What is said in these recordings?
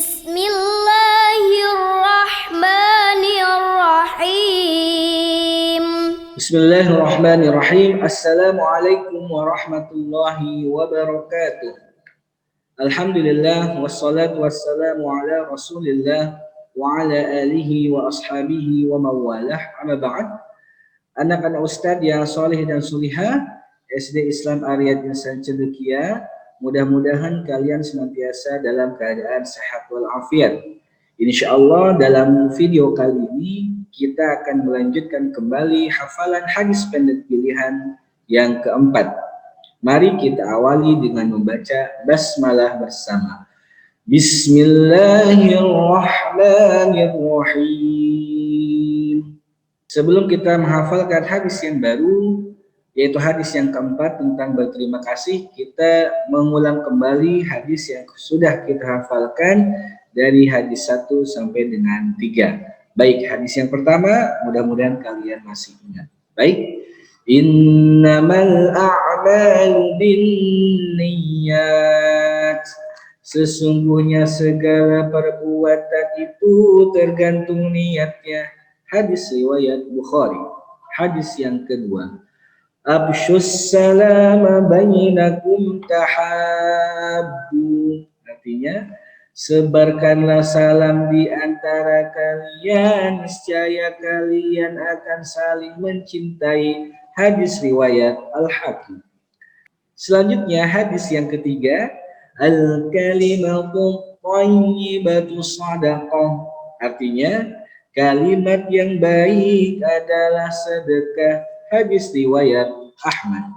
Bismillahirrahmanirrahim. Bismillahirrahmanirrahim. Assalamualaikum warahmatullahi wabarakatuh. Alhamdulillah wassalatu wassalamu ala Rasulillah wa ala alihi wa ashabihi wa mawalah. Amma ba'd. Anak-anak ustadz yang soleh dan solihah SD Islam Ariyat Insan Cendekia, mudah-mudahan kalian senantiasa dalam keadaan sehat walafiat. Insyaallah dalam video kali ini kita akan melanjutkan kembali hafalan hadis pendek pilihan yang keempat. Mari kita awali dengan membaca basmalah bersama. Bismillahirrahmanirrahim. Sebelum kita menghafalkan hadis yang baru, yaitu hadis yang keempat tentang berterima kasih, kita mengulang kembali hadis yang sudah kita hafalkan dari hadis 1 sampai dengan 3. Baik, hadis yang pertama mudah-mudahan kalian masih ingat. Baik. Innamal a'malu binniyat. Sesungguhnya segala perbuatan itu tergantung niatnya. Hadis riwayat Bukhari. Hadis yang kedua. Absyus salama bainakum tahabbu. Artinya, sebarkanlah salam di antara kalian, niscaya kalian akan saling mencintai. Hadis riwayat Al-Hakim. Selanjutnya hadis yang ketiga, al-kalimatu thayyibatu shadaqah. Artinya, kalimat yang baik adalah sedekah. Hadis riwayat Ahmad.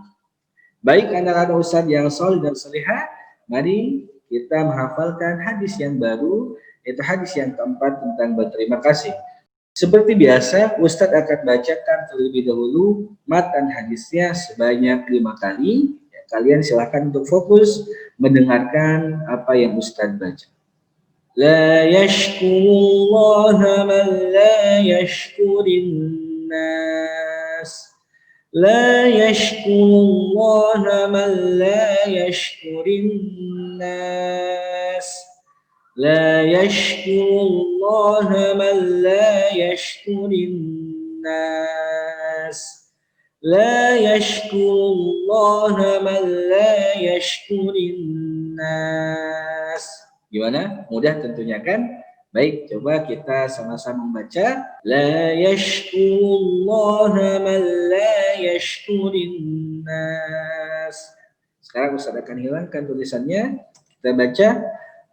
Baik anak-anak ustadz yang soleh dan solehah, mari kita menghafalkan hadis yang baru, yaitu hadis yang keempat tentang berterima kasih. Seperti biasa, Ustadz akan bacakan terlebih dahulu matan hadisnya sebanyak 5 kali. Ya, kalian silahkan untuk fokus mendengarkan apa yang Ustadz baca. La yashkurullaha man la yashkurin nas. La yashkurullaha man la yashkurin nas. La yashkurullaha man la yashkurin nas. La yashkurullaha man la yashkurin nas. Gimana? Mudah tentunya kan? Baik, coba kita sama-sama membaca. La yashkurullaha man la yashkurin nas. Sekarang Ustaz akan hilangkan tulisannya. Kita baca.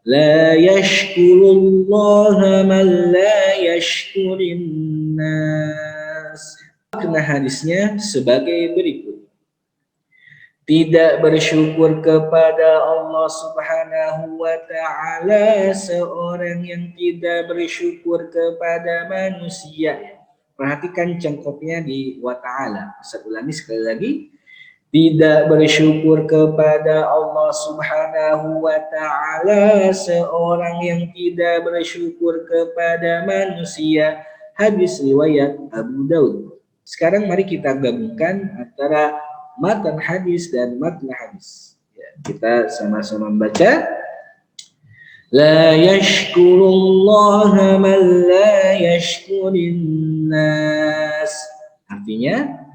La yashkurullaha man la yashkurin nas. Makna hadisnya sebagai berikut. Tidak bersyukur kepada Allah Subhanahu wa ta'ala seorang yang tidak bersyukur kepada manusia. Perhatikan cengkoknya di wa ta'ala. Saya ulangi sekali lagi. Tidak bersyukur kepada Allah Subhanahu wa ta'ala seorang yang tidak bersyukur kepada manusia. Hadis riwayat Abu Daud. Sekarang mari kita gabungkan antara matan hadis dan matn hadis. Ya, kita sama-sama membaca. La yashkurullaha man la yashkurin nas. Artinya,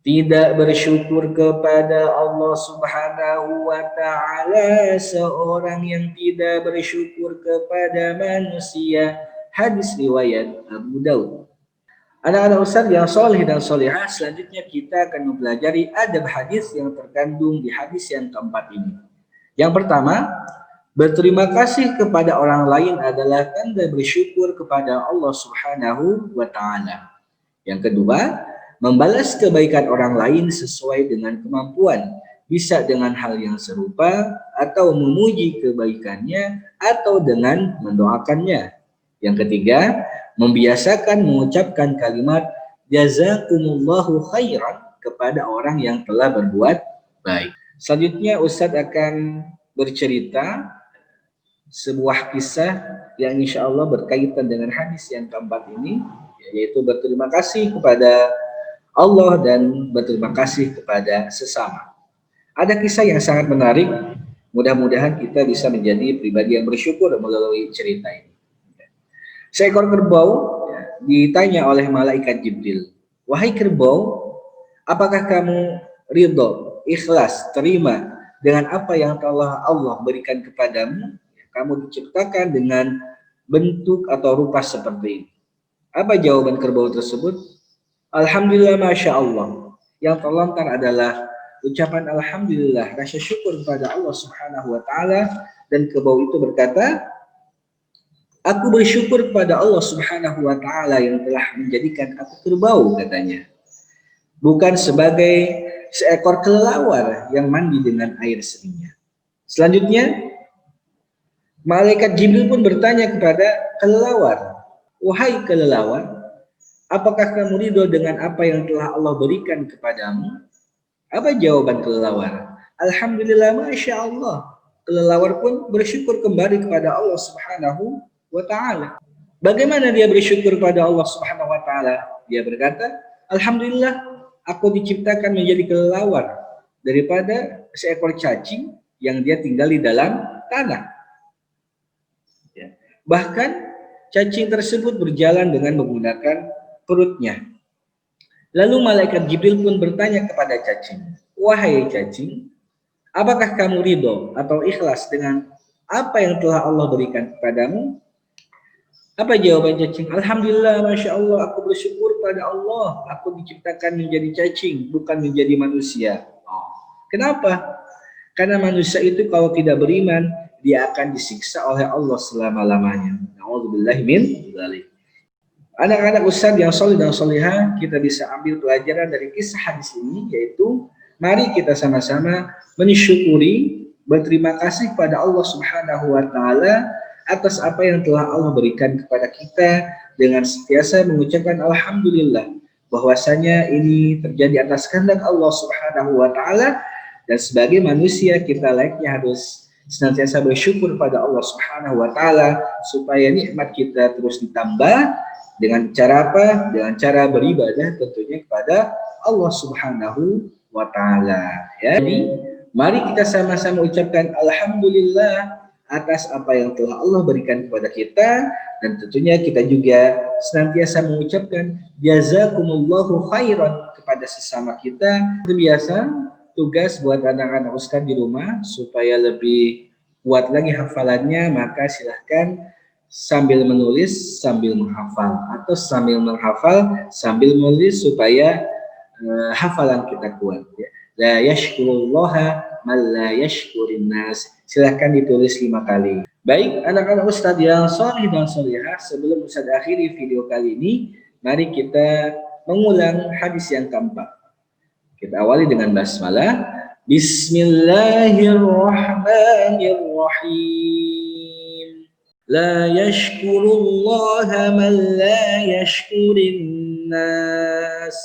tidak bersyukur kepada Allah Subhanahu wa ta'ala seorang yang tidak bersyukur kepada manusia. Hadis riwayat Abu Daud. Anak-anak ustadz yang soleh dan solehah, selanjutnya kita akan mempelajari adab hadis yang terkandung di hadis yang keempat ini. Yang pertama, berterima kasih kepada orang lain adalah tanda bersyukur kepada Allah Subhanahu wa ta'ala. Yang kedua, membalas kebaikan orang lain sesuai dengan kemampuan, bisa dengan hal yang serupa atau memuji kebaikannya atau dengan mendoakannya. Yang ketiga, membiasakan mengucapkan kalimat jazakumullahu khairan kepada orang yang telah berbuat baik. Selanjutnya Ustadz akan bercerita sebuah kisah yang insya Allah berkaitan dengan hadis yang keempat ini, yaitu berterima kasih kepada Allah dan berterima kasih kepada sesama. Ada kisah yang sangat menarik Mudah-mudahan kita bisa menjadi pribadi yang bersyukur melalui cerita ini. Seekor kerbau ditanya oleh malaikat Jibril, wahai kerbau, apakah kamu ridho, ikhlas, terima dengan apa yang telah Allah berikan kepadamu? Kamu diciptakan dengan bentuk atau rupa seperti ini. Apa jawaban kerbau tersebut? Alhamdulillah, Masya Allah. Yang terlontar adalah ucapan Alhamdulillah, rasa syukur kepada Allah Subhanahu wa Ta'ala. Dan kerbau itu berkata, aku bersyukur kepada Allah Subhanahu wa Ta'ala yang telah menjadikan aku kerbau, katanya, bukan sebagai seekor kelelawar yang mandi dengan air seninya. Selanjutnya, malaikat Jibril pun bertanya kepada kelelawar, wahai kelelawar, apakah kamu ridho dengan apa yang telah Allah berikan kepadamu? Apa jawaban kelelawar? Alhamdulillah, Masya Allah. Kelelawar pun bersyukur kembali kepada Allah Subhanahu wa Ta'ala. Bagaimana dia bersyukur kepada Allah Subhanahu wa Ta'ala? Dia berkata, Alhamdulillah, aku diciptakan menjadi kelelawar daripada seekor cacing yang dia tinggal di dalam tanah. Bahkan cacing tersebut berjalan dengan menggunakan perutnya. Lalu malaikat Jibril pun bertanya kepada cacing, wahai cacing, apakah kamu ridho atau ikhlas dengan apa yang telah Allah berikan kepadamu? Apa jawaban cacing? Alhamdulillah, Masya Allah, aku bersyukur pada Allah, aku diciptakan menjadi cacing, bukan menjadi manusia. Kenapa? Karena manusia itu kalau tidak beriman, dia akan disiksa oleh Allah selama-lamanya. Na'udzubillahi min dzalik. Anak-anak ustadz yang soleh dan solehah, kita bisa ambil pelajaran dari kisah hadis ini, yaitu mari kita sama-sama mensyukuri, berterima kasih kepada Allah Subhanahu wa Ta'ala atas apa yang telah Allah berikan kepada kita, dengan sentiasa mengucapkan alhamdulillah, bahwasanya ini terjadi atas kehendak Allah Subhanahu wa Ta'ala, dan sebagai manusia kita layaknya harus senantiasa bersyukur pada Allah Subhanahu wa Ta'ala supaya nikmat kita terus ditambah. Dengan cara apa? Dengan cara beribadah tentunya kepada Allah Subhanahu wa Ta'ala. Ya. Jadi, mari kita sama-sama ucapkan alhamdulillah atas apa yang telah Allah berikan kepada kita, dan tentunya kita juga senantiasa mengucapkan jazakumullahu khairan kepada sesama kita. Biasa tugas buat anak-anak ustadz di rumah supaya lebih kuat lagi hafalannya, maka silahkan sambil menulis sambil menghafal, atau sambil menghafal sambil menulis supaya hafalan kita kuat. Ya. La yashkurullaha man la yashkurin nas. Silahkan ditulis 5 kali. Baik, anak-anak ustadz yang soleh dan solehah, sebelum ustadz akhiri video kali ini, mari kita mengulang hadis yang keempat. Kita awali dengan basmalah. Bismillahirrahmanirrahim. La yashkurullaha man la yashkurin nas.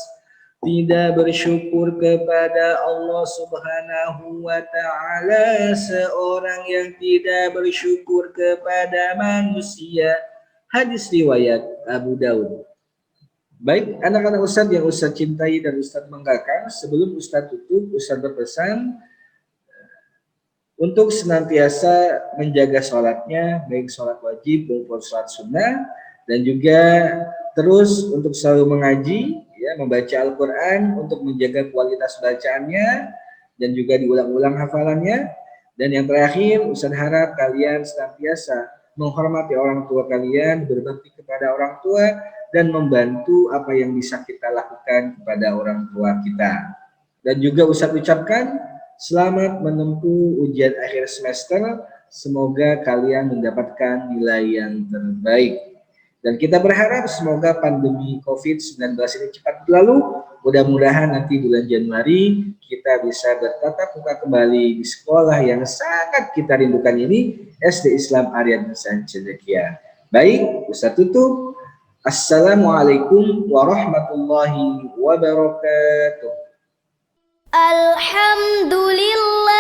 Tidak bersyukur kepada Allah Subhanahu wa Ta'ala seorang yang tidak bersyukur kepada manusia. Hadis riwayat Abu Daud. Baik, anak-anak ustadz yang ustadz cintai dan ustadz banggakan, sebelum ustadz tutup, ustadz berpesan untuk senantiasa menjaga sholatnya, baik sholat wajib maupun sholat sunnah, dan juga terus untuk selalu mengaji, ya, membaca Al-Quran untuk menjaga kualitas bacaannya, dan juga diulang-ulang hafalannya. Dan yang terakhir, Ustaz harap kalian senantiasa menghormati orang tua kalian, berbakti kepada orang tua, dan membantu apa yang bisa kita lakukan kepada orang tua kita. Dan juga Ustaz ucapkan selamat menempuh ujian akhir semester. Semoga kalian mendapatkan nilai yang terbaik. Dan kita berharap semoga pandemi COVID-19 ini cepat berlalu. Mudah-mudahan nanti bulan Januari kita bisa bertatap muka kembali di sekolah yang sangat kita rindukan ini, SD Islam Aryan Hasan Cendekia. Baik, Ustaz tutup. Assalamualaikum warahmatullahi wabarakatuh. Alhamdulillah.